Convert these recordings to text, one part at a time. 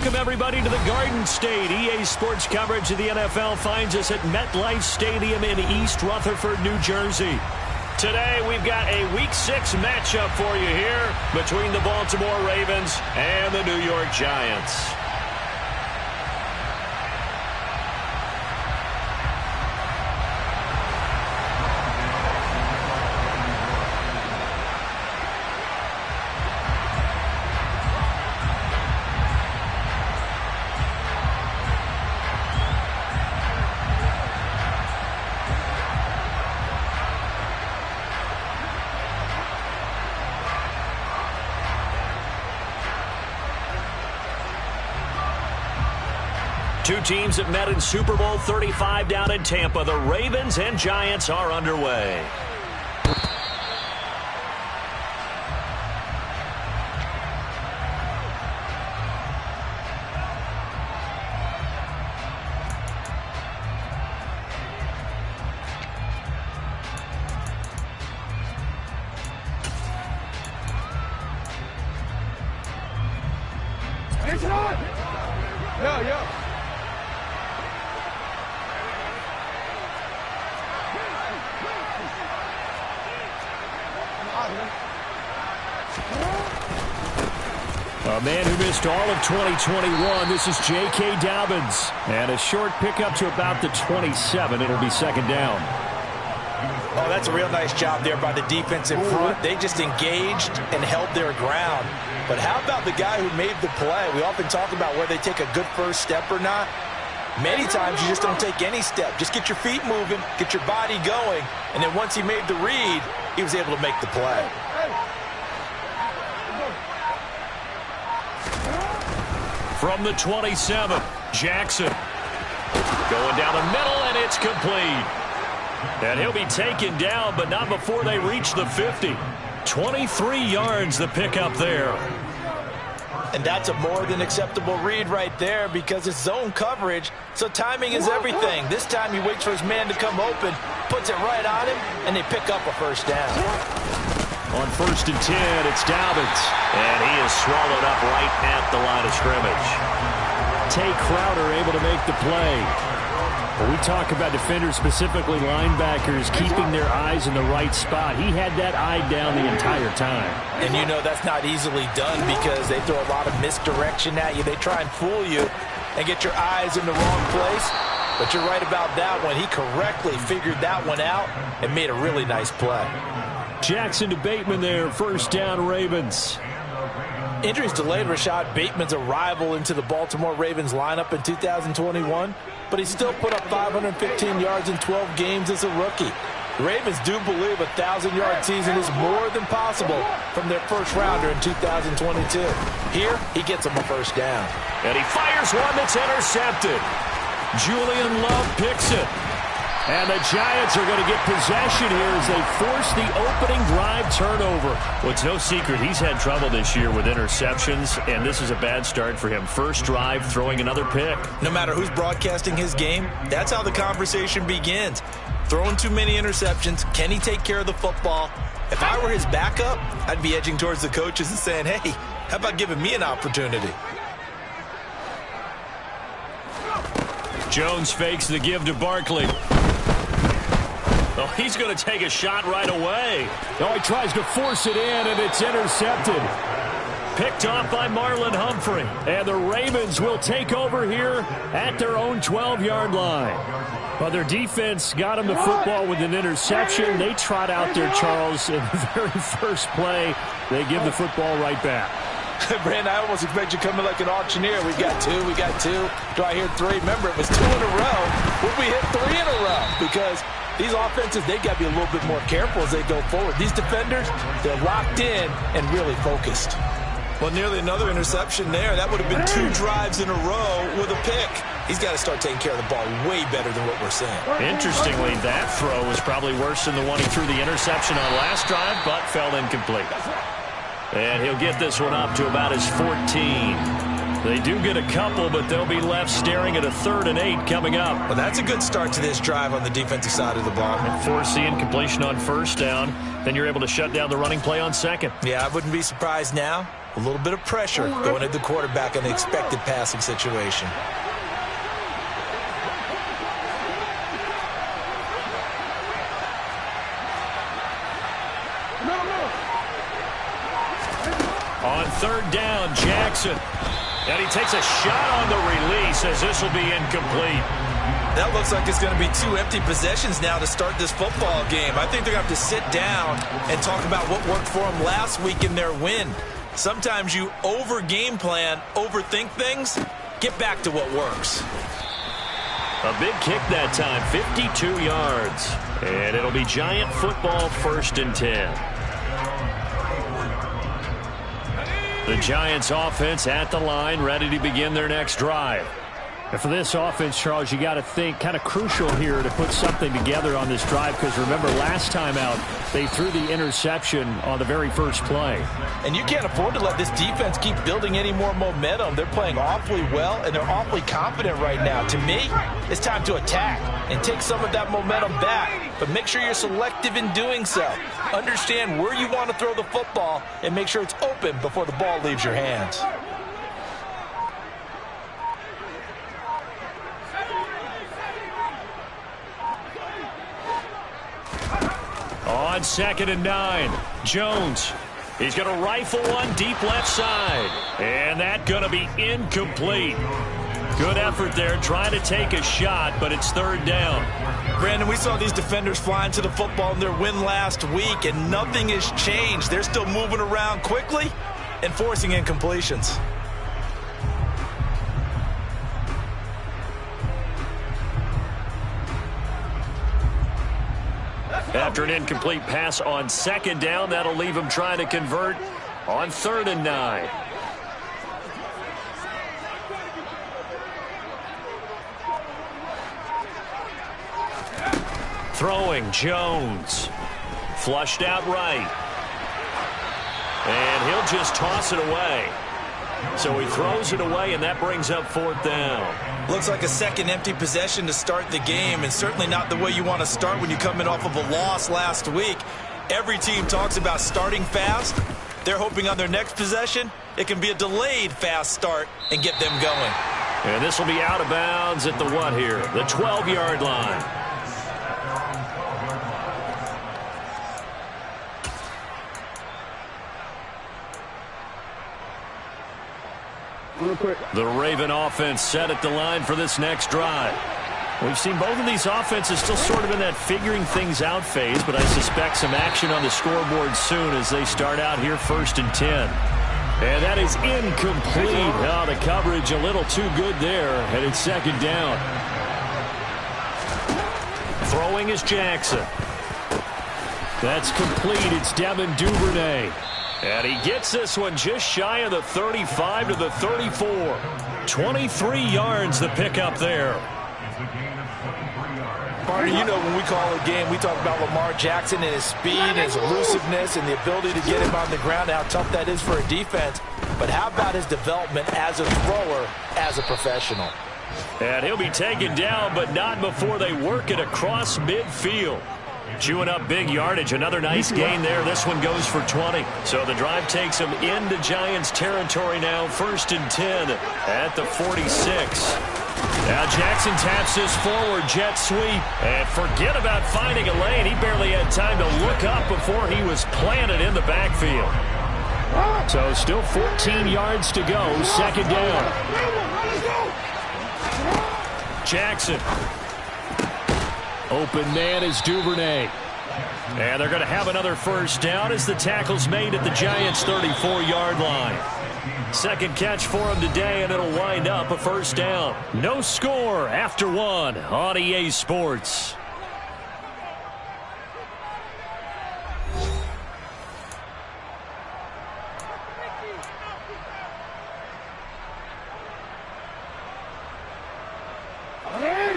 Welcome, everybody, to the Garden State. EA Sports coverage of the NFL finds us at MetLife Stadium in East Rutherford, New Jersey. Today, we've got a Week 6 matchup for you here between the Baltimore Ravens and the New York Giants. Two teams that met in Super Bowl 35 down in Tampa. The Ravens and Giants are underway. It's on! Yo. A man who missed all of 2021, this is J.K. Dobbins. And a short pickup to about the 27. It'll be second down. Oh, that's a real nice job there by the defense in front. They just engaged and held their ground. But how about the guy who made the play? We often talk about whether they take a good first step or not. Many times you just don't take any step. Just get your feet moving, get your body going, and then once he made the read, he was able to make the play. From the 27, Jackson. Going down the middle, and it's complete. And he'll be taken down, but not before they reach the 50. 23 yards the pickup there. And that's a more than acceptable read right there because it's zone coverage, so timing is everything. This time he waits for his man to come open, puts it right on him, and they pick up a first down. On 1st and 10, it's Dobbins. And he is swallowed up right at the line of scrimmage. Tay Crowder able to make the play. When we talk about defenders, specifically linebackers, keeping their eyes in the right spot. He had that eye down the entire time. And you know that's not easily done because they throw a lot of misdirection at you. They try and fool you and get your eyes in the wrong place. But you're right about that one. He correctly figured that one out and made a really nice play. Jackson to Bateman there, first down Ravens. Injuries delayed Rashad Bateman's arrival into the Baltimore Ravens lineup in 2021, but he still put up 515 yards in 12 games as a rookie. The Ravens do believe a 1,000-yard season is more than possible from their first rounder in 2022. Here, he gets him a first down. And he fires one that's intercepted. Julian Love picks it. And the Giants are going to get possession here as they force the opening drive turnover. Well, it's no secret he's had trouble this year with interceptions, and this is a bad start for him. First drive, throwing another pick. No matter who's broadcasting his game, that's how the conversation begins. Throwing too many interceptions, can he take care of the football? If I were his backup, I'd be edging towards the coaches and saying, hey, how about giving me an opportunity? Jones fakes the give to Barkley. Oh, he's going to take a shot right away. Oh, he tries to force it in, and it's intercepted. Picked off by Marlon Humphrey. And the Ravens will take over here at their own 12-yard line. Well, their defense got him the football with an interception. They trot out there, Charles, in the very first play. They give the football right back. Brandon, I almost expect you to come in like an auctioneer. We got two. Do I hear three? Remember, it was 2 in a row. Would we hit 3 in a row? Because these offenses, they got to be a little bit more careful as they go forward. These defenders, they're locked in and really focused. Well, nearly another interception there. That would have been 2 drives in a row with a pick. He's got to start taking care of the ball way better than what we're seeing. Interestingly, that throw was probably worse than the one he threw the interception on last drive, but fell incomplete. And he'll get this one up to about his 14. They do get a couple, but they'll be left staring at a 3rd and 8 coming up. Well, that's a good start to this drive on the defensive side of the ball. And force the incompletion on first down. Then you're able to shut down the running play on second. Yeah, I wouldn't be surprised now A little bit of pressure going at the quarterback in an expected passing situation. On third down, Jackson. And he takes a shot on the release as this will be incomplete. That looks like it's going to be 2 empty possessions now to start this football game. I think they're going to have to sit down and talk about what worked for them last week in their win. Sometimes you over-game plan, overthink things. Get back to what works. A big kick that time, 52 yards. And it'll be Giant football, 1st and 10. The Giants offense at the line, ready to begin their next drive. And for this offense, Charles, you got to think kind of crucial here to put something together on this drive, because remember last time out they threw the interception on the very first play. And you can't afford to let this defense keep building any more momentum. They're playing awfully well, and they're awfully confident right now. To me, it's time to attack and take some of that momentum back, but make sure you're selective in doing so. Understand where you want to throw the football and make sure it's open before the ball leaves your hands. On 2nd and 9, Jones. He's going to rifle one deep left side. And that's going to be incomplete. Good effort there, trying to take a shot, but it's 3rd down. Brandon, we saw these defenders flying to the football in their win last week, and nothing has changed. They're still moving around quickly and forcing incompletions. After an incomplete pass on 2nd down, that'll leave him trying to convert on 3rd and 9. Throwing, Jones. Flushed out right. And he'll just toss it away. So he throws it away, and that brings up 4th down. Looks like a second empty possession to start the game, and certainly not the way you want to start when you come in off of a loss last week. Every team talks about starting fast. They're hoping on their next possession, it can be a delayed fast start and get them going. And this will be out of bounds at the what here? The 12-yard line. The Raven offense set at the line for this next drive. We've seen both of these offenses still sort of in that figuring things out phase, but I suspect some action on the scoreboard soon as they start out here 1st and 10. And that is incomplete. Oh, the coverage a little too good there, and it's 2nd down. Throwing is Jackson. That's complete. It's Devin Duvernay. And he gets this one just shy of the 35 to the 34. 23 yards the pickup there. Barney, you know when we call a game, we talk about Lamar Jackson and his speed and his elusiveness and the ability to get him on the ground, how tough that is for a defense. But how about his development as a thrower, as a professional? And he'll be taken down, but not before they work it across midfield. Chewing up big yardage. Another nice gain there. This one goes for 20. So the drive takes them into Giants territory now. 1st and 10 at the 46. Now Jackson taps this forward jet sweep. And forget about finding a lane. He barely had time to look up before he was planted in the backfield. So still 14 yards to go. 2nd down. Jackson. Open man is Duvernay. And they're going to have another 1st down as the tackle's made at the Giants' 34-yard line. 2nd catch for him today, and it'll wind up a 1st down. No score after 1 on EA Sports.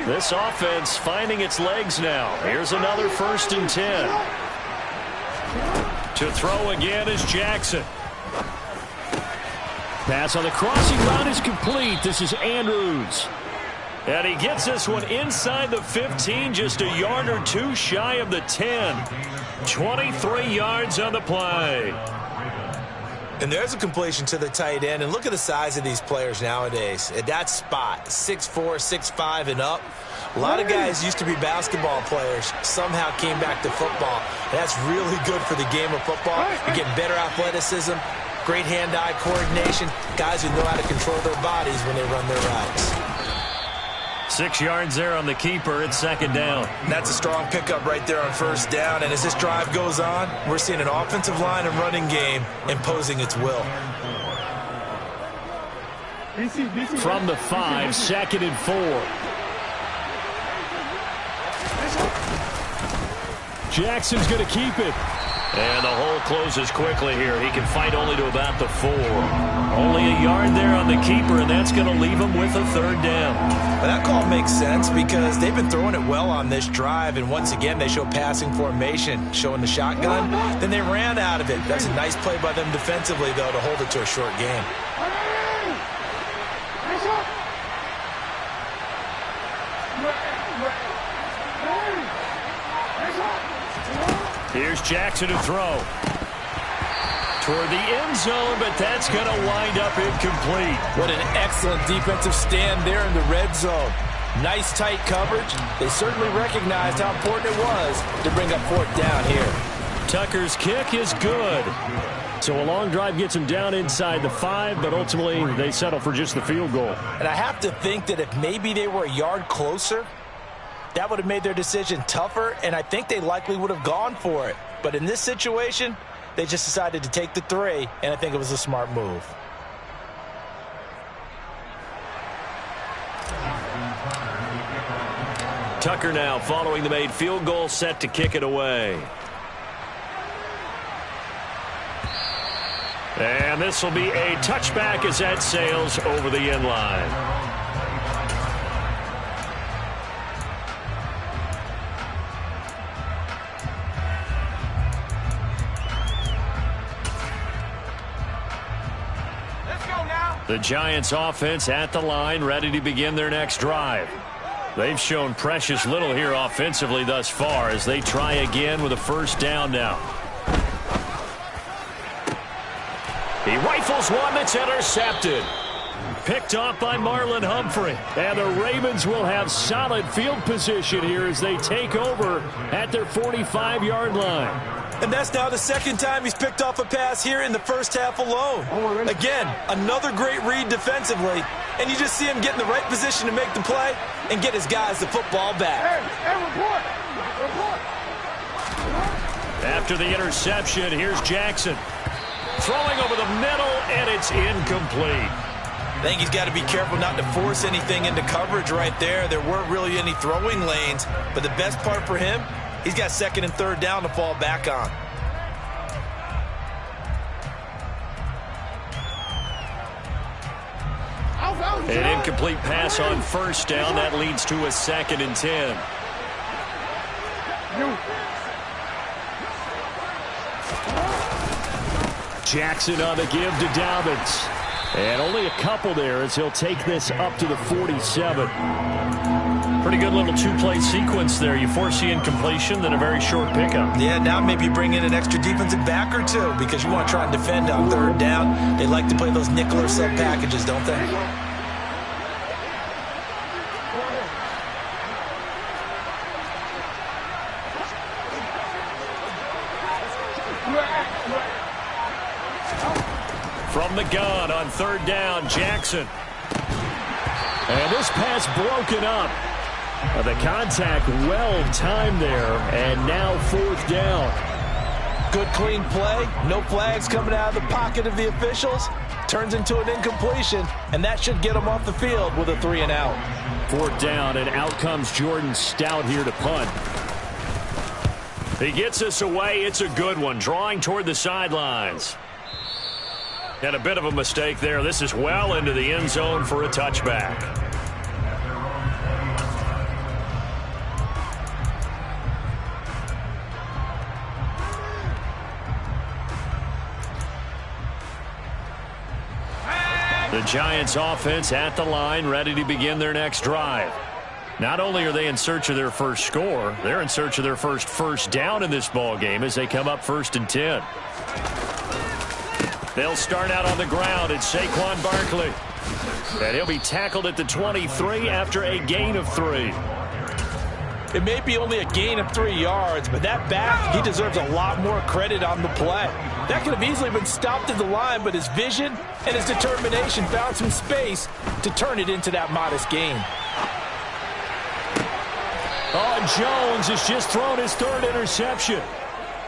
This offense finding its legs now. Here's another 1st and 10. To throw again is Jackson. Pass on the crossing route is complete. This is Andrews. And he gets this one inside the 15, just a yard or two shy of the 10. 23 yards on the play. And there's a completion to the tight end. And look at the size of these players nowadays. At that spot, 6'4", 6'5", and up. A lot of guys used to be basketball players, somehow came back to football. And that's really good for the game of football. You're getting better athleticism, great hand-eye coordination, guys who know how to control their bodies when they run their routes. 6 yards there on the keeper. It's second down. And that's a strong pickup right there on first down. And as this drive goes on, we're seeing an offensive line and running game imposing its will. From the 5, 2nd and 4. Jackson's going to keep it. And the hole closes quickly here. He can fight only to about the 4. Only a yard there on the keeper, and that's going to leave him with a third down. Well, that call makes sense because they've been throwing it well on this drive, and once again they show passing formation, showing the shotgun. Then they ran out of it. That's a nice play by them defensively, though, to hold it to a short game. Here's Jackson to throw. Toward the end zone, but that's going to wind up incomplete. What an excellent defensive stand there in the red zone. Nice tight coverage. They certainly recognized how important it was to bring up fourth down here. Tucker's kick is good. So a long drive gets him down inside the 5, but ultimately they settle for just the field goal. And I have to think that if maybe they were a yard closer, that would have made their decision tougher, and I think they likely would have gone for it. But in this situation, they just decided to take the 3, and I think it was a smart move. Tucker now following the made field goal, set to kick it away. And this will be a touchback as that sails over the end line. The Giants offense at the line, ready to begin their next drive. They've shown precious little here offensively thus far as they try again with a first down now. He rifles one that's intercepted. Picked off by Marlon Humphrey. And the Ravens will have solid field position here as they take over at their 45-yard line. And that's now the second time he's picked off a pass here in the first half alone. Again, another great read defensively, and you just see him get in the right position to make the play and get his guys the football back. After the interception, here's Jackson. Throwing over the middle, and it's incomplete. I think he's got to be careful not to force anything into coverage right there. There weren't really any throwing lanes, but the best part for him, he's got second and third down to fall back on. An incomplete pass on first down. That leads to a 2nd and 10. Jackson on the give to Dobbins. And only a couple there as he'll take this up to the 47. Pretty good little two-play sequence there. You force the incompletion, then a very short pickup. Yeah, now maybe you bring in an extra defensive back or two because you want to try and defend on third down. They like to play those nickel or sub packages, don't they? From the gun on third down, Jackson. And this pass broken up. The contact well timed there, and now fourth down. Good clean play. No flags coming out of the pocket of the officials. Turns into an incompletion, and that should get them off the field with a 3 and out. Fourth down, and out comes Jordan Stout here to punt. He gets us away. It's a good one. Drawing toward the sidelines. And a bit of a mistake there. This is well into the end zone for a touchback. The Giants offense at the line, ready to begin their next drive. Not only are they in search of their first score, they're in search of their first down in this ball game as they come up 1st and 10. They'll start out on the ground. It's Saquon Barkley. And he'll be tackled at the 23 after a gain of 3. It may be only a gain of 3 yards, but that back, he deserves a lot more credit on the play. That could have easily been stopped at the line, but his vision and his determination found some space to turn it into that modest gain. Oh, and Jones has just thrown his 3rd interception.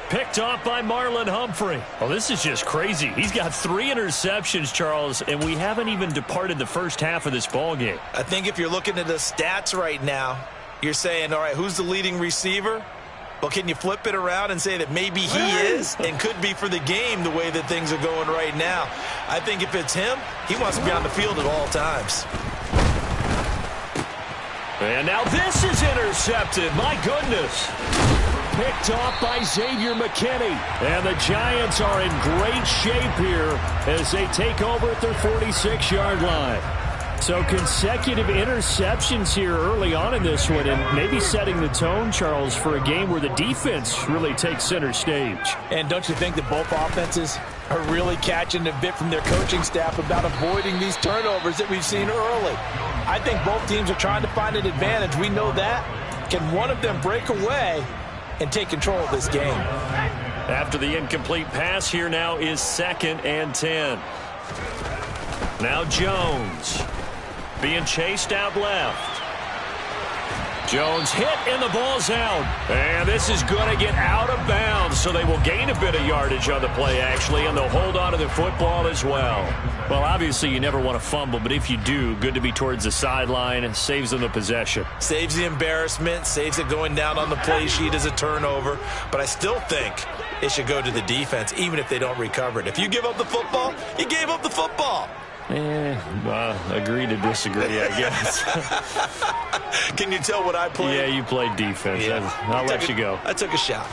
Picked off by Marlon Humphrey. Oh, this is just crazy. He's got 3 interceptions, Charles, and we haven't even departed the first half of this ballgame. I think if you're looking at the stats right now, you're saying, all right, who's the leading receiver? Well, can you flip it around and say that maybe he is and could be for the game the way that things are going right now? I think if it's him, he wants to be on the field at all times. And now this is intercepted. My goodness. Picked off by Xavier McKinney. And the Giants are in great shape here as they take over at their 46-yard line. So consecutive interceptions here early on in this one, and maybe setting the tone, Charles, for a game where the defense really takes center stage. And don't you think that both offenses are really catching a bit from their coaching staff about avoiding these turnovers that we've seen early? I think both teams are trying to find an advantage. We know that. Can one of them break away and take control of this game? After the incomplete pass, here now is 2nd and 10. Now Jones being chased out left. Jones hit and the ball's out. And this is going to get out of bounds, so they will gain a bit of yardage on the play, actually, and they'll hold on to the football as well. Well, obviously, you never want to fumble, but if you do, good to be towards the sideline. It saves them the possession. Saves the embarrassment, saves it going down on the play sheet as a turnover. But I still think it should go to the defense, even if they don't recover it. If you give up the football, you gave up the football. Agree to disagree, I guess. Can you tell what I played? Yeah, you played defense. Yeah. I'll let you go. I took a shot.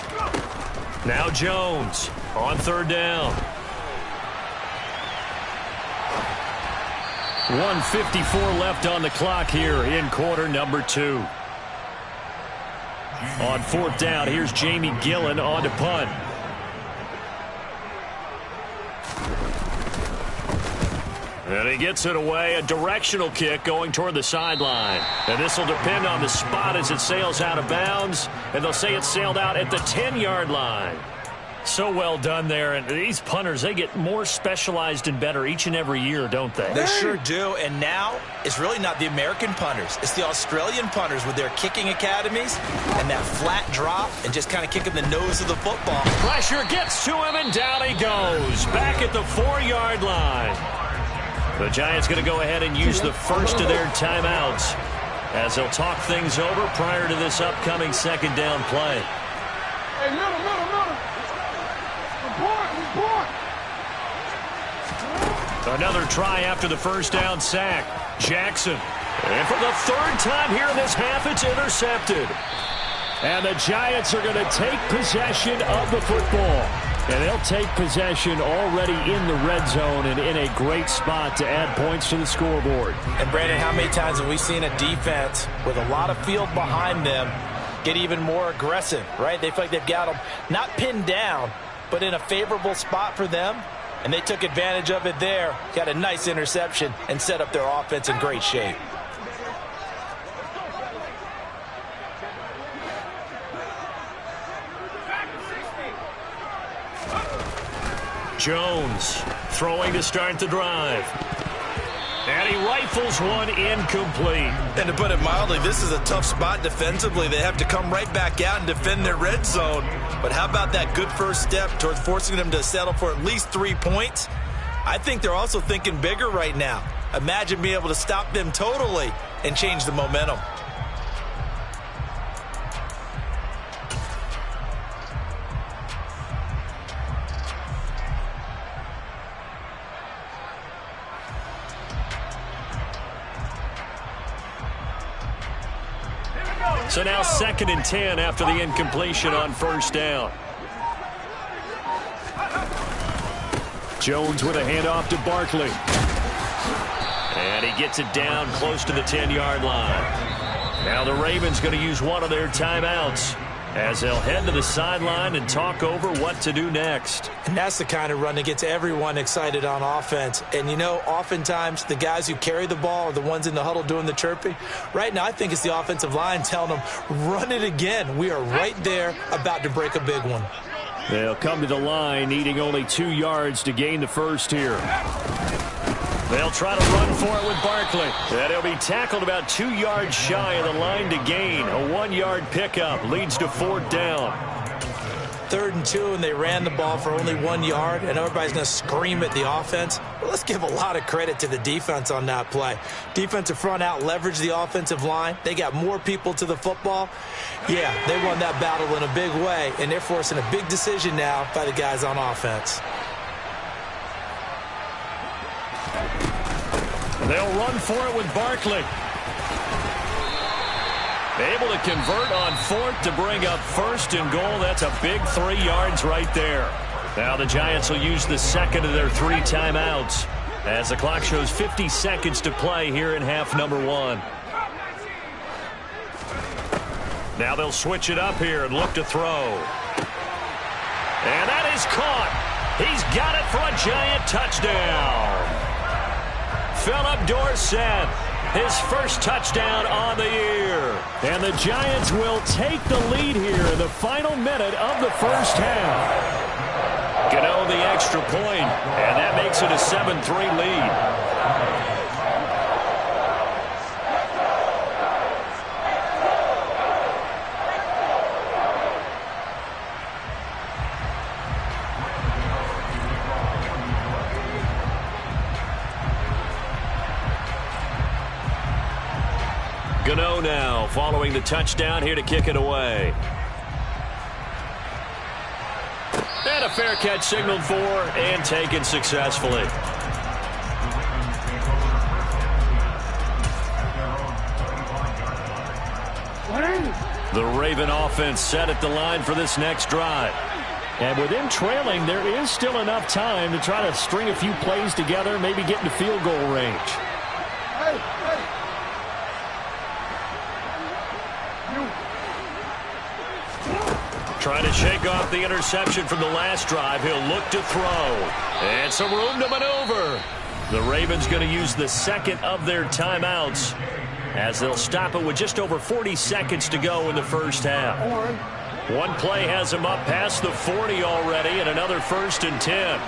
Now Jones on 3rd down. 1:54 left on the clock here in quarter number 2. On 4th down, here's Jamie Gillen on to punt. And he gets it away, a directional kick going toward the sideline. And this will depend on the spot as it sails out of bounds. And they'll say it sailed out at the 10-yard line. So well done there. And these punters, they get more specialized and better each and every year, don't they? They sure do. And now it's really not the American punters. It's the Australian punters with their kicking academies and that flat drop and just kind of kicking the nose of the football. Pressure gets to him, and down he goes. Back at the 4-yard line. The Giants going to go ahead and use the first of their timeouts as they'll talk things over prior to this upcoming 2nd down play. Hey, middle. Report. Another try after the 1st down sack. Jackson. And for the 3rd time here in this half, it's intercepted. And the Giants are going to take possession of the football. And they'll take possession already in the red zone and in a great spot to add points to the scoreboard. And, Brandon, how many times have we seen a defense with a lot of field behind them get even more aggressive, right? They feel like they've got them not pinned down, but in a favorable spot for them. And they took advantage of it there, got a nice interception, and set up their offense in great shape. Jones throwing to start the drive. And he rifles one incomplete. And to put it mildly, this is a tough spot defensively. They have to come right back out and defend their red zone. But how about that good first step towards forcing them to settle for at least 3 points? I think they're also thinking bigger right now. Imagine being able to stop them totally and change the momentum. So now 2nd and 10 after the incompletion on 1st down. Jones with a handoff to Barkley. And he gets it down close to the 10-yard line. Now the Ravens going to use one of their timeouts. as they'll head to the sideline and talk over what to do next. And that's the kind of run that gets everyone excited on offense. And, you know, oftentimes the guys who carry the ball are the ones in the huddle doing the chirping. Right now, I think it's the offensive line telling them, run it again. We are right there about to break a big one. They'll come to the line, needing only 2 yards to gain the first here. They'll try to run for it with Barkley. And he'll be tackled about 2 yards shy of the line to gain. A 1-yard pickup leads to 4th down. 3rd and 2, and they ran the ball for only 1 yard, and everybody's going to scream at the offense. But let's give a lot of credit to the defense on that play. Defensive front out leveraged the offensive line. They got more people to the football. Yeah, they won that battle in a big way, and they're forcing a big decision now by the guys on offense. They'll run for it with Barkley. Able to convert on 4th to bring up 1st and goal. That's a big 3 yards right there. Now the Giants will use the second of their 3 timeouts as the clock shows 50 seconds to play here in half number 1. Now they'll switch it up here and look to throw. And that is caught. He's got it for a Giant touchdown. Philip Dorsett, his first touchdown on the year. And the Giants will take the lead here in the final minute of the first half. Gano the extra point, and that makes it a 7-3 lead. Gano now following the touchdown here to kick it away. And a fair catch signaled for and taken successfully. The Raven offense set at the line for this next drive. And with them trailing, there is still enough time to try to string a few plays together, maybe get into field goal range. Trying to shake off the interception from the last drive. He'll look to throw. And some room to maneuver. The Ravens going to use the second of their timeouts as they'll stop it with just over 40 seconds to go in the first half. One play has him up past the 40 already, and another 1st and 10.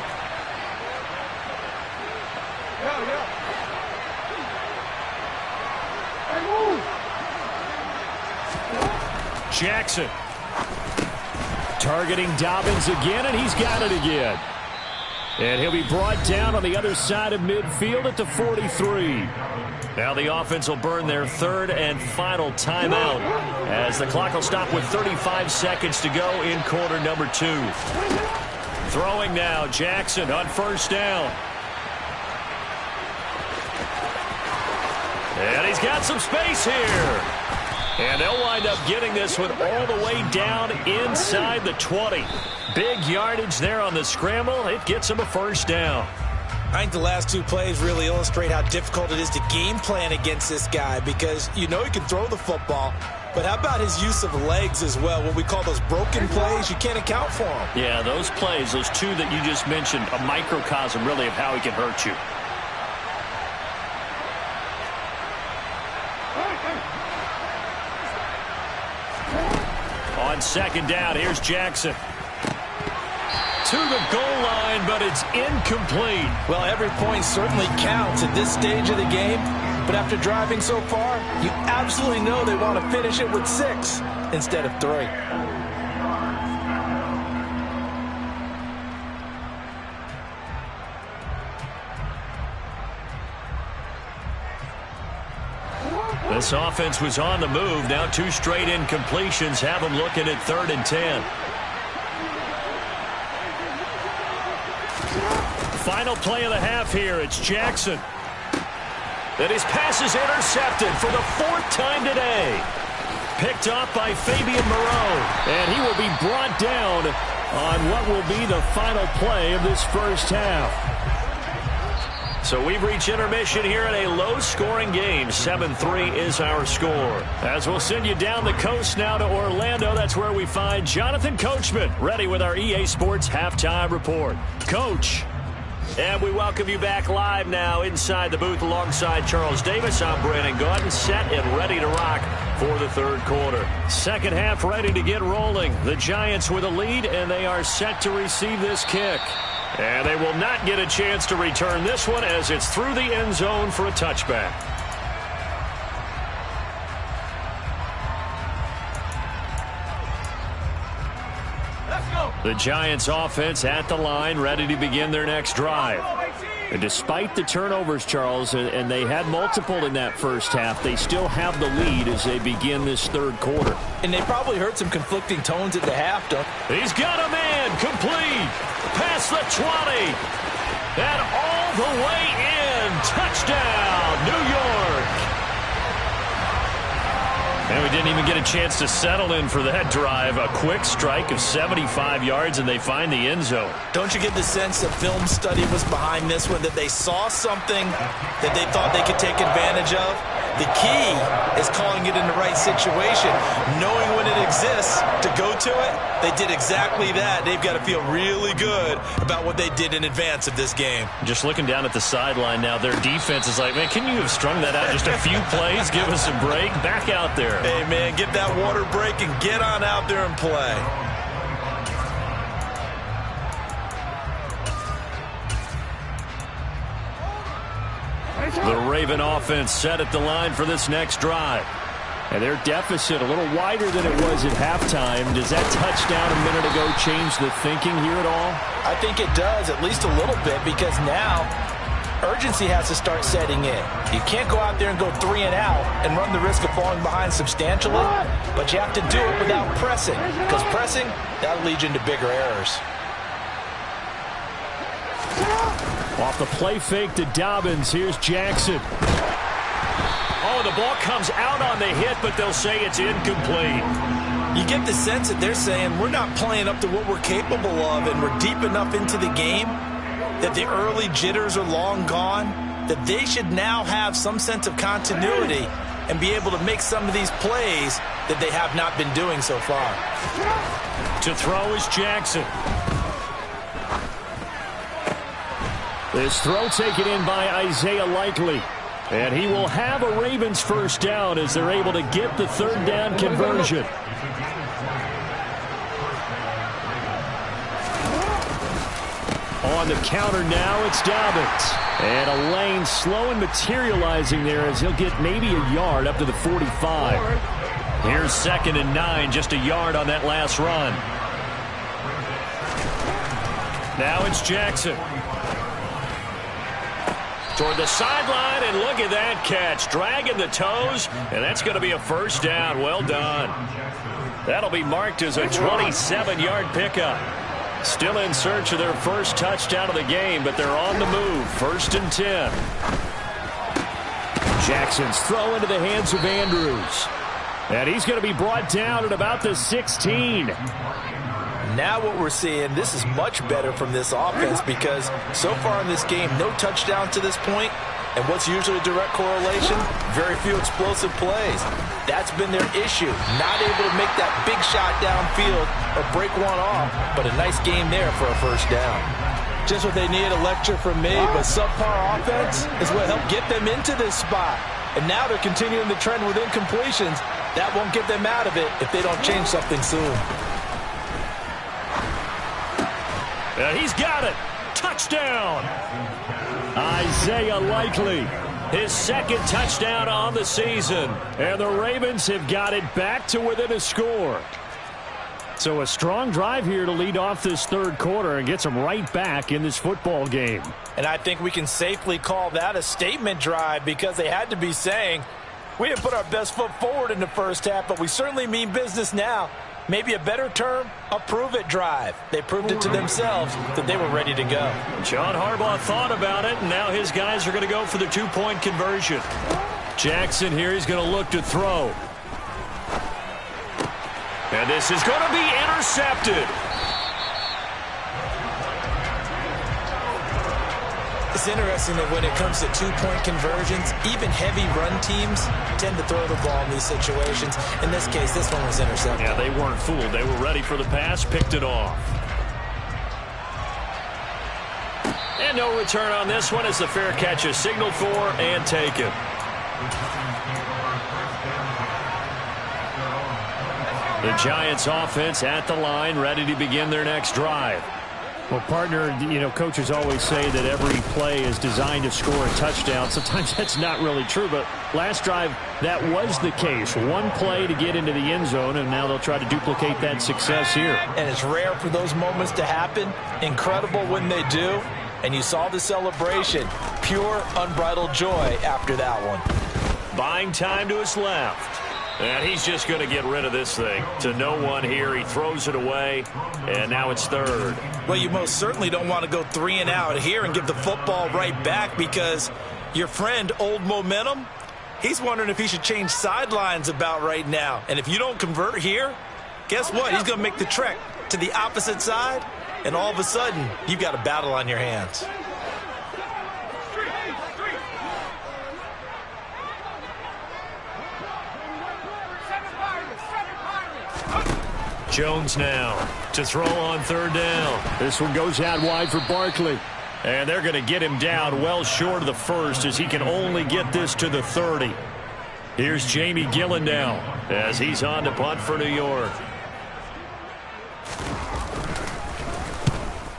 Jackson. Targeting Dobbins again, and he's got it again. And he'll be brought down on the other side of midfield at the 43. Now the offense will burn their 3rd and final timeout as the clock will stop with 35 seconds to go in quarter number 2. Throwing now, Jackson on 1st down. And he's got some space here. And they'll wind up getting this one all the way down inside the 20. Big yardage there on the scramble. It gets him a 1st down. I think the last 2 plays really illustrate how difficult it is to game plan against this guy because you know he can throw the football, but how about his use of legs as well? What we call those broken plays, you can't account for them. Yeah, those plays, those 2 that you just mentioned, a microcosm really of how he can hurt you. On 2nd down, here's Jackson. To the goal line, but it's incomplete. Well, every point certainly counts at this stage of the game, but after driving so far, you absolutely know they want to finish it with 6 instead of 3. This offense was on the move. Now 2 straight incompletions have them looking at 3rd and 10. Final play of the half here. It's Jackson. And his pass is intercepted for the 4th time today. Picked off by Fabian Moreau. And he will be brought down on what will be the final play of this first half. So we've reached intermission here in a low-scoring game. 7-3 is our score. As we'll send you down the coast now to Orlando, that's where we find Jonathan Coachman, ready with our EA Sports Halftime Report. Coach. And we welcome you back live now inside the booth alongside Charles Davis. I'm Brandon Gaudin, set and ready to rock for the third quarter. Second half ready to get rolling. The Giants with a lead, and they are set to receive this kick. And they will not get a chance to return this one as it's through the end zone for a touchback. The Giants offense at the line, ready to begin their next drive. And despite the turnovers, Charles, and they had multiple in that first half, they still have the lead as they begin this third quarter. And they probably heard some conflicting tones at the half. He's got a man complete. Past the 20. And all the way in. Touchdown, New York. And we didn't even get a chance to settle in for that drive. A quick strike of 75 yards, and they find the end zone. Don't you get the sense that film study was behind this one, that they saw something that they thought they could take advantage of? The key is calling it in the right situation, knowing when it exists to go to it. They did exactly that. They've got to feel really good about what they did in advance of this game. Just looking down at the sideline now, their defense is like, man, can you have strung that out just a few plays? Give us a break. Back out there. Hey, man, get that water break and get on out there and play. The Raven offense set at the line for this next drive. And their deficit a little wider than it was at halftime. Does that touchdown a minute ago change the thinking here at all? I think it does, at least a little bit, because now urgency has to start setting in. You can't go out there and go 3 and out and run the risk of falling behind substantially, but you have to do it without pressing, because pressing, that'll lead you into bigger errors. Off the play fake to Dobbins, here's Jackson. Oh, the ball comes out on the hit, but they'll say it's incomplete. You get the sense that they're saying we're not playing up to what we're capable of, and we're deep enough into the game that the early jitters are long gone, that they should now have some sense of continuity and be able to make some of these plays that they have not been doing so far. To throw is Jackson. This throw taken in by Isaiah Likely. And he will have a Ravens first down as they're able to get the third down conversion. On the counter now, it's Dobbins. And a lane slow and materializing there as he'll get maybe a yard up to the 45. Here's 2nd and 9, just a yard on that last run. Now it's Jackson. Toward the sideline, and look at that catch. Dragging the toes, and that's going to be a first down. Well done. That'll be marked as a 27-yard pickup. Still in search of their first touchdown of the game, but they're on the move. 1st and 10. Jackson's throw into the hands of Andrews. And he's going to be brought down at about the 16. Now what we're seeing, this is much better from this offense because so far in this game, no touchdown to this point, and what's usually a direct correlation? Very few explosive plays. That's been their issue. Not able to make that big shot downfield or break one off, but a nice game there for a first down. Just what they need, a lecture from me, but subpar offense is what helped get them into this spot. And now they're continuing the trend with incompletions. That won't get them out of it if they don't change something soon. He's got it. Touchdown. Isaiah Likely. His 2nd touchdown on the season. And the Ravens have got it back to within a score. So a strong drive here to lead off this third quarter and gets them right back in this football game. And I think we can safely call that a statement drive because they had to be saying, we didn't put our best foot forward in the first half, but we certainly mean business now. Maybe a better term, a prove-it drive. They proved it to themselves that they were ready to go. John Harbaugh thought about it, and now his guys are going to go for the 2-point conversion. Jackson here, he's going to look to throw. And this is going to be intercepted. It's interesting that when it comes to two-point conversions, even heavy run teams tend to throw the ball in these situations. In this case, this one was intercepted. Yeah, they weren't fooled. They were ready for the pass, picked it off. And no return on this one as the fair catch is signaled for and taken. The Giants offense at the line, ready to begin their next drive. Well, partner, you know, coaches always say that every play is designed to score a touchdown. Sometimes that's not really true, but last drive, that was the case. One play to get into the end zone, and now they'll try to duplicate that success here. And it's rare for those moments to happen. Incredible when they do. And you saw the celebration. Pure, unbridled joy after that one. Buying time to his left. And he's just going to get rid of this thing. To no one here. He throws it away. And now it's third. Well, you most certainly don't want to go 3 and out here and give the football right back because your friend, Old Momentum, he's wondering if he should change sidelines about right now. And if you don't convert here, guess what? He's going to make the trek to the opposite side. And all of a sudden, you've got a battle on your hands. Jones now to throw on third down. This one goes out wide for Barkley. And they're going to get him down well short of the first as he can only get this to the 30. Here's Jamie Gillen now as he's on to punt for New York.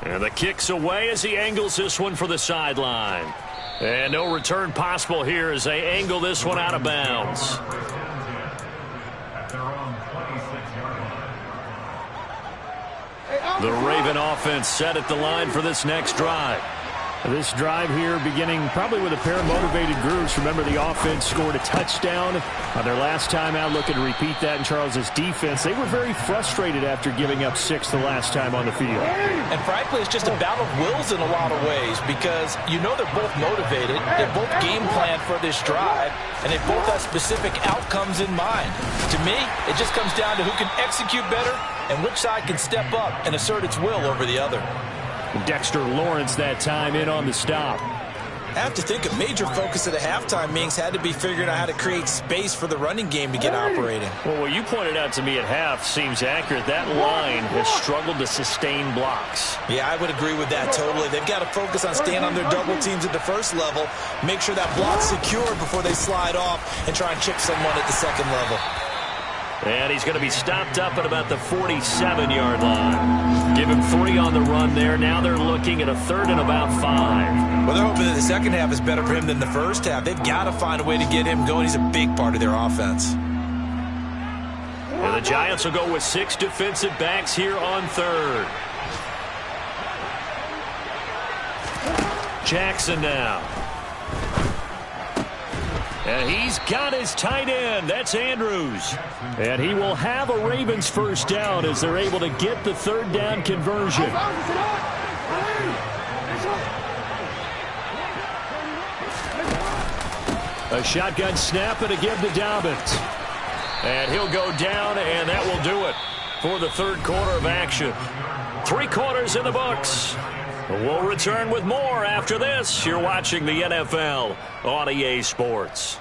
And the kick's away as he angles this one for the sideline. And no return possible here as they angle this one out of bounds. The Raven offense set at the line for this next drive. This drive here beginning probably with a pair of motivated groups. Remember, the offense scored a touchdown on their last time out. Looking to repeat that in Charles's defense. They were very frustrated after giving up 6 the last time on the field. And frankly, it's just a battle of wills in a lot of ways because you know they're both motivated. They're both game planned for this drive, and they both have specific outcomes in mind. To me, it just comes down to who can execute better and which side can step up and assert its will over the other. Dexter Lawrence that time in on the stop. I have to think a major focus of the halftime meetings had to be figuring out how to create space for the running game to get operating. Well, what you pointed out to me at half seems accurate. That line has struggled to sustain blocks. Yeah, I would agree with that totally. They've got to focus on staying on their double teams at the first level, make sure that block's secured before they slide off and try and chip someone at the second level. And he's going to be stopped up at about the 47-yard line. Give him 3 on the run there. Now they're looking at a 3rd and about 5. Well, they're hoping that the second half is better for him than the first half. They've got to find a way to get him going. He's a big part of their offense. And the Giants will go with 6 defensive backs here on 3rd. Jackson now. And he's got his tight end. That's Andrews. And he will have a Ravens first down as they're able to get the 3rd down conversion. A shotgun snap and a give to Dobbins. And he'll go down, and that will do it for the 3rd quarter of action. 3 quarters in the books. We'll return with more after this. You're watching the NFL on EA Sports.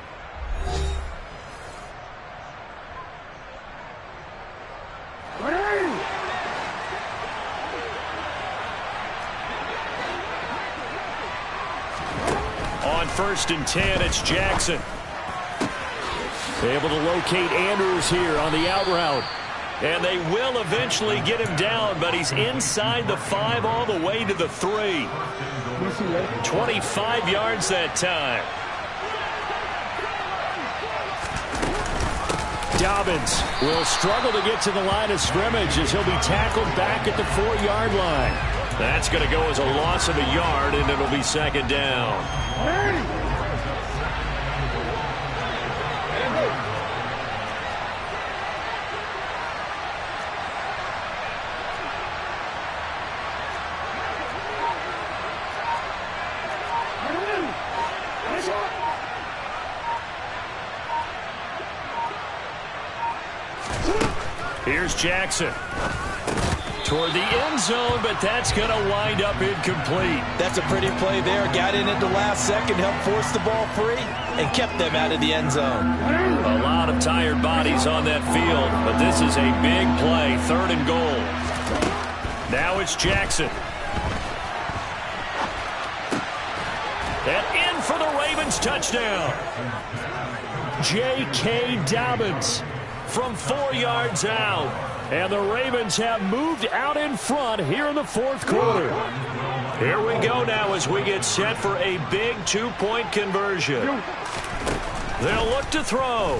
On 1st and 10, it's Jackson. Able to locate Andrews here on the out route. And they will eventually get him down, but he's inside the 5 all the way to the 3. 25 yards that time. Dobbins will struggle to get to the line of scrimmage as he'll be tackled back at the 4-yard line. That's going to go as a loss of a yard, and it'll be 2nd down. Here's Jackson. toward the end zone, but that's going to wind up incomplete. That's a pretty play there. Got in at the last second, helped force the ball free, and kept them out of the end zone. A lot of tired bodies on that field, but this is a big play, 3rd and goal. Now it's Jackson. And in for the Ravens touchdown. J.K. Dobbins from 4 yards out. And the Ravens have moved out in front here in the 4th quarter. Here we go now as we get set for a big 2-point conversion. They'll look to throw.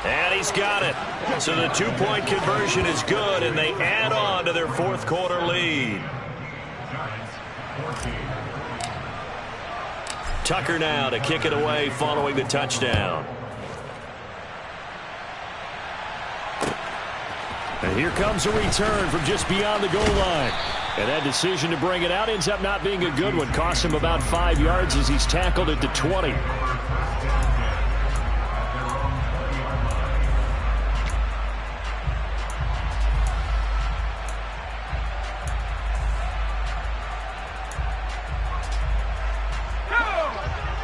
And he's got it. So the 2-point conversion is good, and they add on to their 4th quarter lead. Tucker now to kick it away following the touchdown. And here comes a return from just beyond the goal line. And that decision to bring it out ends up not being a good one. Costs him about 5 yards as he's tackled at the 20.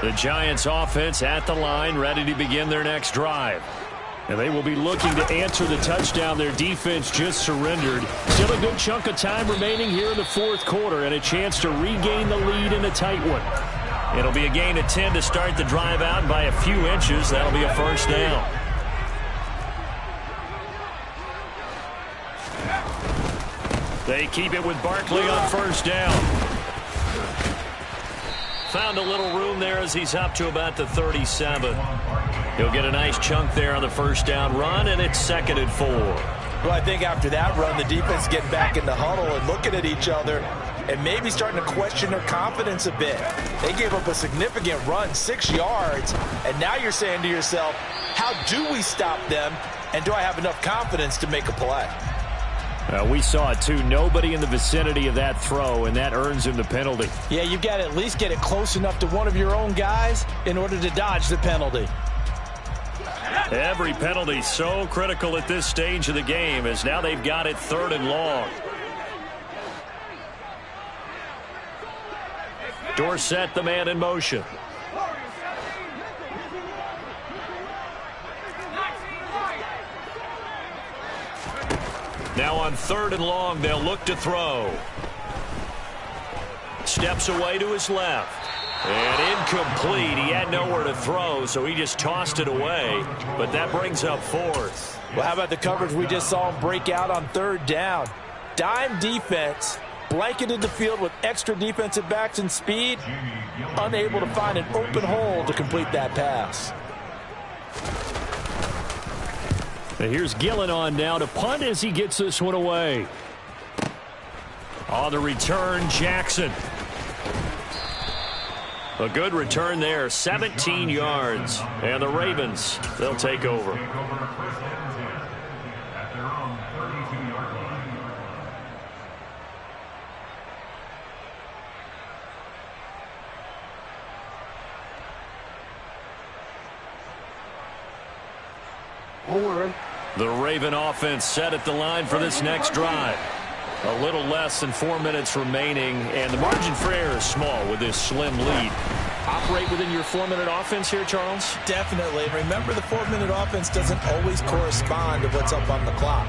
The Giants offense at the line, ready to begin their next drive. And they will be looking to answer the touchdown their defense just surrendered. Still a good chunk of time remaining here in the 4th quarter and a chance to regain the lead in a tight one. It'll be a gain of 10 to start the drive out by a few inches. That'll be a 1st down. They keep it with Barkley on 1st down. Found a little room there as he's up to about the 37. He'll get a nice chunk there on the 1st down run, and it's 2nd and 4. Well, I think after that run, the defense getting back in the huddle and looking at each other and maybe starting to question their confidence a bit. They gave up a significant run, 6 yards, and now you're saying to yourself, how do we stop them, and do I have enough confidence to make a play? We saw it, too. Nobody in the vicinity of that throw, and that earns him the penalty. Yeah, you've got to at least get it close enough to one of your own guys in order to dodge the penalty. Every penalty so critical at this stage of the game as now they've got it 3rd and long. Dorsett, the man in motion. Now on 3rd and long, they'll look to throw. Steps away to his left. And incomplete. He had nowhere to throw, so he just tossed it away. But that brings up 4th. Well, how about the coverage we just saw him break out on 3rd down? Dime defense, blanketed the field with extra defensive backs and speed. Unable to find an open hole to complete that pass. And here's Gillen on now to punt as he gets this one away. On the return, Jackson. A good return there, 17 yards. And the Ravens, they'll take over. The Raven offense set at the line for this next drive. A little less than 4 minutes remaining, and the margin for error is small with this slim lead. Operate within your 4-minute offense here, Charles? Definitely. Remember, the 4-minute offense doesn't always correspond to what's up on the clock.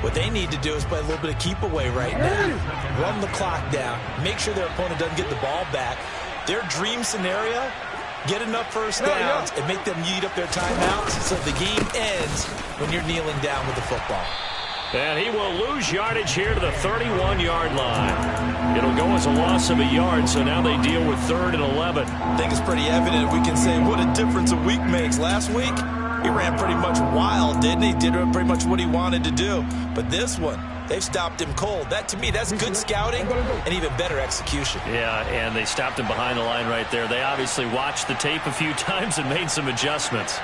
What they need to do is play a little bit of keep away right now. Run the clock down. Make sure their opponent doesn't get the ball back. Their dream scenario, get enough 1st downs and make them eat up their timeouts so the game ends when you're kneeling down with the football. And he will lose yardage here to the 31-yard line. It'll go as a loss of a yard, so now they deal with 3rd and 11. I think it's pretty evident. We can say what a difference a week makes. Last week, he ran pretty much wild, didn't he? Did pretty much what he wanted to do. But this one, they've stopped him cold. That, to me, that's good scouting and even better execution. Yeah, and they stopped him behind the line right there. They obviously watched the tape a few times and made some adjustments.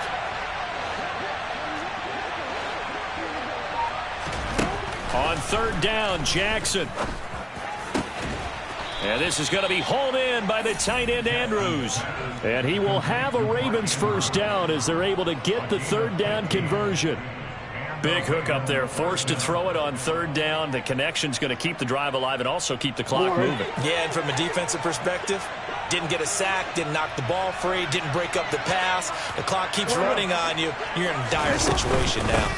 On 3rd down, Jackson. And this is going to be hauled in by the tight end, Andrews. And he will have a Ravens 1st down as they're able to get the 3rd down conversion. Big hook up there, forced to throw it on third down. The connection's going to keep the drive alive and also keep the clock moving. Yeah, and from a defensive perspective, didn't get a sack, didn't knock the ball free, didn't break up the pass. The clock keeps running on you. You're in a dire situation now.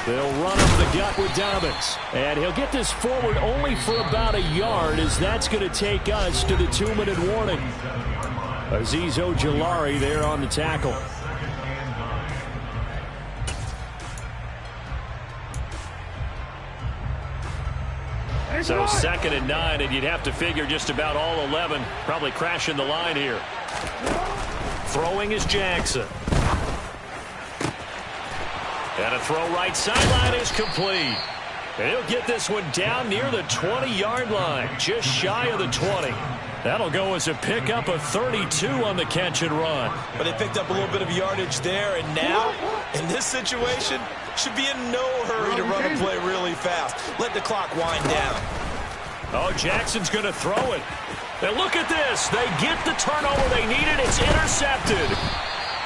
They'll run up the gut with Dobbins. And he'll get this forward only for about a yard, as that's going to take us to the 2-minute warning. Azeez Ojulari there on the tackle. So 2nd and 9, and you'd have to figure just about all 11 probably crashing the line here. Throwing is Jackson. And a throw right sideline is complete. And he'll get this one down near the 20-yard line, just shy of the 20. That'll go as a pickup of 32 on the catch and run. But they picked up a little bit of yardage there, and now, in this situation, should be in no hurry to run a play really fast. Let the clock wind down. Oh, Jackson's going to throw it. And look at this. They get the turnover they needed. It's intercepted.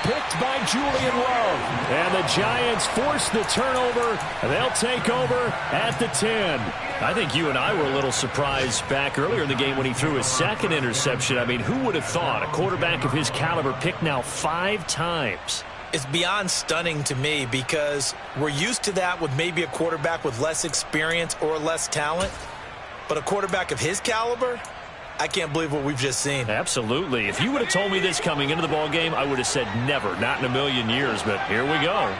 Picked by Julian Love. And the Giants force the turnover. They'll take over at the 10. I think you and I were a little surprised back earlier in the game when he threw his 2nd interception. I mean, who would have thought a quarterback of his caliber picked now 5 times? It's beyond stunning to me because we're used to that with maybe a quarterback with less experience or less talent. But a quarterback of his caliber, I can't believe what we've just seen. Absolutely. If you would have told me this coming into the ballgame, I would have said never, not in a million years. But here we go.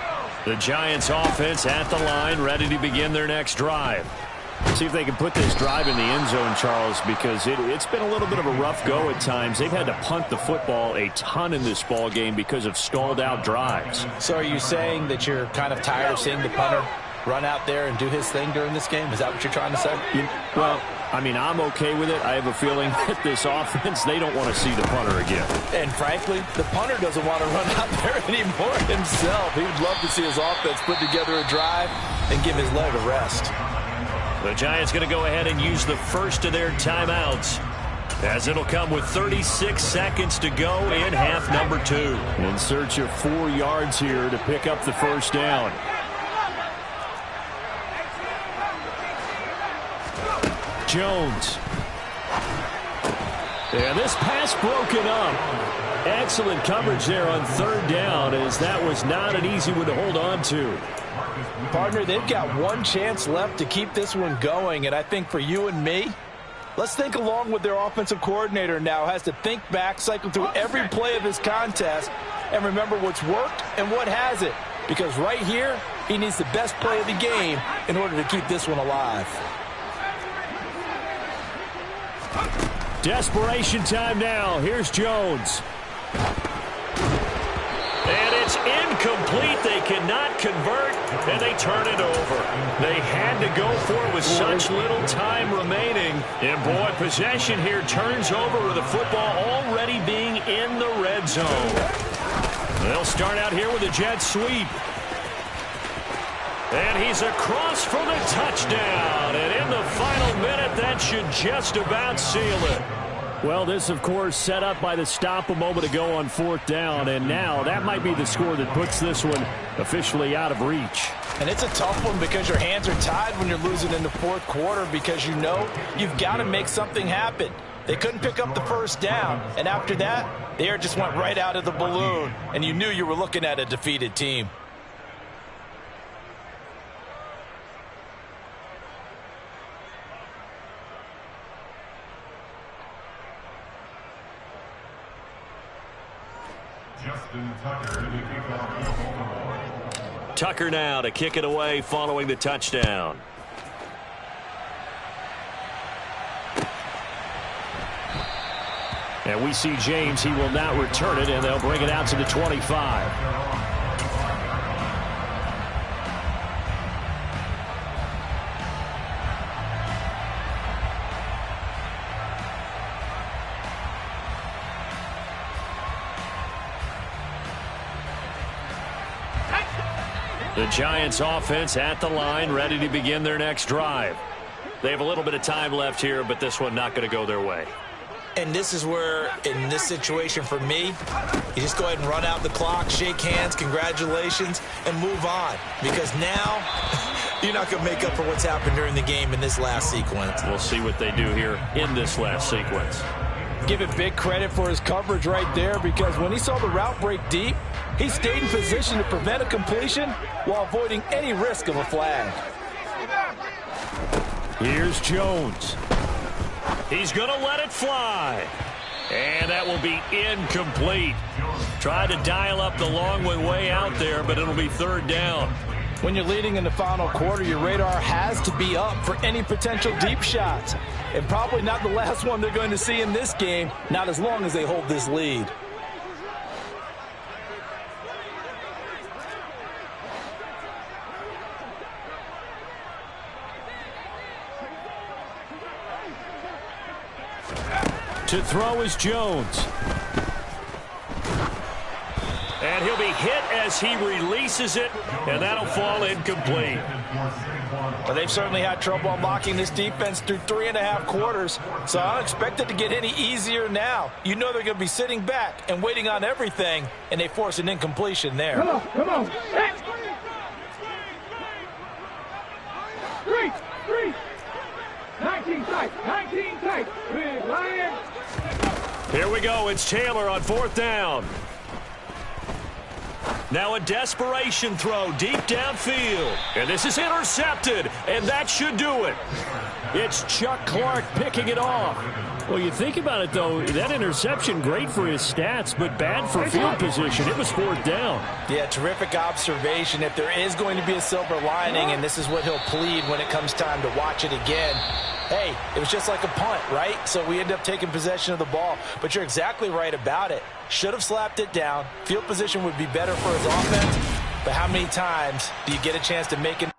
The Giants offense at the line, ready to begin their next drive. See if they can put this drive in the end zone, Charles, because it's been a little bit of a rough go at times. They've had to punt the football a ton in this ball game because of stalled-out drives. So are you saying that you're kind of tired of seeing the punter run out there and do his thing during this game? Is that what you're trying to say? Well, I mean, I'm okay with it. I have a feeling that this offense, they don't want to see the punter again. And frankly, the punter doesn't want to run out there anymore himself. He would love to see his offense put together a drive and give his leg a rest. The Giants going to go ahead and use the first of their timeouts, as it'll come with 36 seconds to go in half number 2. In search of 4 yards here to pick up the first down. Jones. And this pass broken up. Excellent coverage there on 3rd down, as that was not an easy one to hold on to. Partner, they've got one chance left to keep this one going, and I think for you and me, let's think along with their offensive coordinator now. Has to think back, cycle through every play of this contest, and remember what's worked and what hasn't. Because right here, he needs the best play of the game in order to keep this one alive. Desperation time now. Here's Jones. And it's incomplete. They cannot convert, and they turn it over. They had to go for it with such little time remaining. And, boy, possession here turns over with the football already being in the red zone. They'll start out here with a jet sweep. And he's across for the touchdown. And in the final minute, that should just about seal it. Well, this, of course, set up by the stop a moment ago on 4th down. And now that might be the score that puts this one officially out of reach. And it's a tough one because your hands are tied when you're losing in the 4th quarter because you know you've got to make something happen. They couldn't pick up the first down. And after that, the air just went right out of the balloon. And you knew you were looking at a defeated team. Tucker now to kick it away following the touchdown. And we see James. He will not return it, and they'll bring it out to the 25. The Giants offense at the line, ready to begin their next drive. They have a little bit of time left here, but this one not going to go their way. And this is where, in this situation for me, you just go ahead and run out the clock, shake hands, congratulations, and move on. Because now, you're not going to make up for what's happened during the game in this last sequence. We'll see what they do here in this last sequence. Give it big credit for his coverage right there, because when he saw the route break deep, he stayed in position to prevent a completion while avoiding any risk of a flag. Here's Jones. He's going to let it fly. And that will be incomplete. Tried to dial up the long way out there, but it'll be third down. When you're leading in the final quarter, your radar has to be up for any potential deep shots. And probably not the last one they're going to see in this game, not as long as they hold this lead. To throw is Jones. And he'll be hit as he releases it, and that'll fall incomplete. Well, they've certainly had trouble unlocking this defense through 3.5 quarters, so I don't expect it to get any easier now. You know they're going to be sitting back and waiting on everything, and they force an incompletion there. Come on, come on. Three. 19 tight. Big line. Here we go. It's Taylor on fourth down. Now a desperation throw deep downfield. And this is intercepted, and that should do it. It's Chuck Clark picking it off. Well, you think about it, though, that interception, great for his stats, but bad for field position. It was fourth down. Yeah, terrific observation. If there is going to be a silver lining, and this is what he'll plead when it comes time to watch it again, hey, it was just like a punt, right? So we end up taking possession of the ball. But you're exactly right about it. Should have slapped it down. Field position would be better for his offense. But how many times do you get a chance to make it?